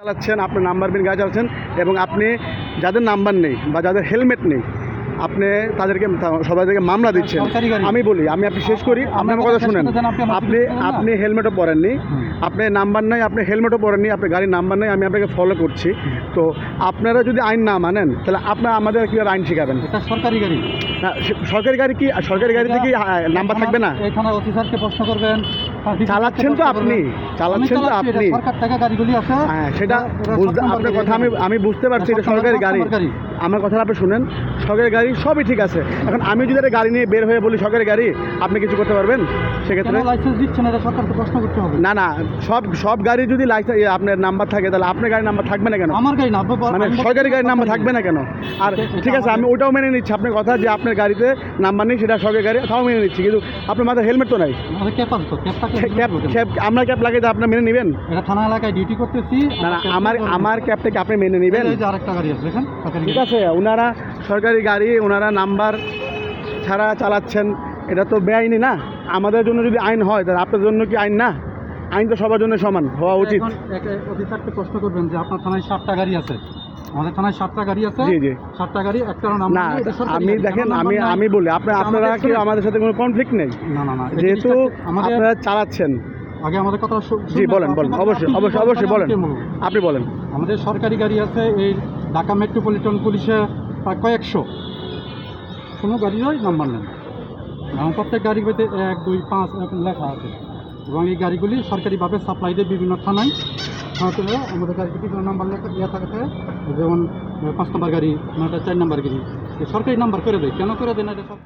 চালাচ্ছেন, আপনার নাম্বার বিন গাড়ি চালাচ্ছেন এবং আপনি যাদের নাম্বার নেই বা যাদের হেলমেট নেই আপনি তাদেরকে সবাইকে মামলা দিচ্ছেন। আমি বলি, আপনি শেষ করি, আপনার কথা শুনেন। আপনি হেলমেটও পরেননি, আপনি নাম্বার নাই, আপনি হেলমেটও পরেননি, আপনার গাড়ির নাম্বার নেই, আমি আপনাকে ফলো করছি। তো আপনারা যদি আইন না মানেন তাহলে আপনারা আমাদের কীভাবে আইন শেখাবেন? এটা সরকারি গাড়ি না, সরকারি গাড়ি কি সরকারি গাড়িতে কি নাম্বার থাকবে না? এই থানার অফিসারকে প্রশ্ন করবেন। চালাচ্ছেন তো আপনি, সরকার থেকে গাড়িগুলি আছে। হ্যাঁ, সেটা আপনার কথা আমি বুঝতে পারছি, এটা সরকারি গাড়ি। আমার কথাটা আপনি শুনেন, সরকারি গাড়ি সবই ঠিক আছে। এখন আমি যদি একটা গাড়ি নিয়ে বের হয়ে বলি সরকারি গাড়ি, আপনি কিছু করতে পারবেন? সেক্ষেত্রে লাইসেন্স দিচ্ছেন, এটা সরকারকে প্রশ্ন করতে হবে। না, সব গাড়ি যদি লাইসেন্স আপনার নাম্বার থাকে তাহলে আপনার গাড়ির নাম্বার থাকবে না কেন? আমার গাড়ি না, মানে সরকারি গাড়ির নাম্বার থাকবে না কেন? আর ঠিক আছে, আমি ওটাও মেনে নিচ্ছি আপনার কথা যে আপনার গাড়িতে নাম্বার নেই, সেটা সরকারি গাড়ি, তাও মেনে নিচ্ছি। কিন্তু আপনার মাথায় হেলমেট তো নাই। আমরা ক্যাপ লাগাই, আপনার মেনে নেবেন? এটা থানা এলাকায় ডিউটি করতেছি। না, আমার ক্যাবটাকে আপনি মেনে নেবেন? আরেকটা গাড়ি আছে দেখেন, ঠিক আছে, ওনারা সরকারি গাড়ি, ওনারা নাম্বার ছাড়া চালাচ্ছেন, এটা তো বেআইনি না? আমাদের জন্য যদি আইন হয় তাহলে আপনার জন্য কি আইন না? আইন তো সবার জন্য সমান হওয়া উচিত। অফিসারকে প্রশ্ন করবেন যে আপনার থানায় 7টা গাড়ি আছে, আমাদের থানায় 7টা গাড়ি আছে। জি জি, 7টা গাড়ি, একটা নাম না। আমি দেখেন, আমি বলি আপনারা কি আমাদের সাথে কোনো কনফ্লিক্ট নেই? না, যেহেতু আপনারা চালাচ্ছেন। আগে আমাদের কথা জি বলেন, অবশ্যই বলেন, আপনি বলেন। আমাদের সরকারি গাড়ি আছে, এই ঢাকা মেট্রোপলিটন পুলিশে প্রায় কয়েকশো, কোনো গাড়িরই নাম্বার নেই। এবং প্রত্যেক গাড়ির মধ্যে 1, 2, 5 এরকম লেখা আছে। এবং এই গাড়িগুলি সরকারিভাবে সাপ্লাই দেয় বিভিন্ন থানায়। আমাদের গাড়িতে বিভিন্ন নাম্বার লেখা দেওয়া থাকে, যেমন 5 নম্বর গাড়ি, 4 নম্বর গাড়ি সরকারি নাম্বার করে দেয়। কেন করে দেয় না এটা সব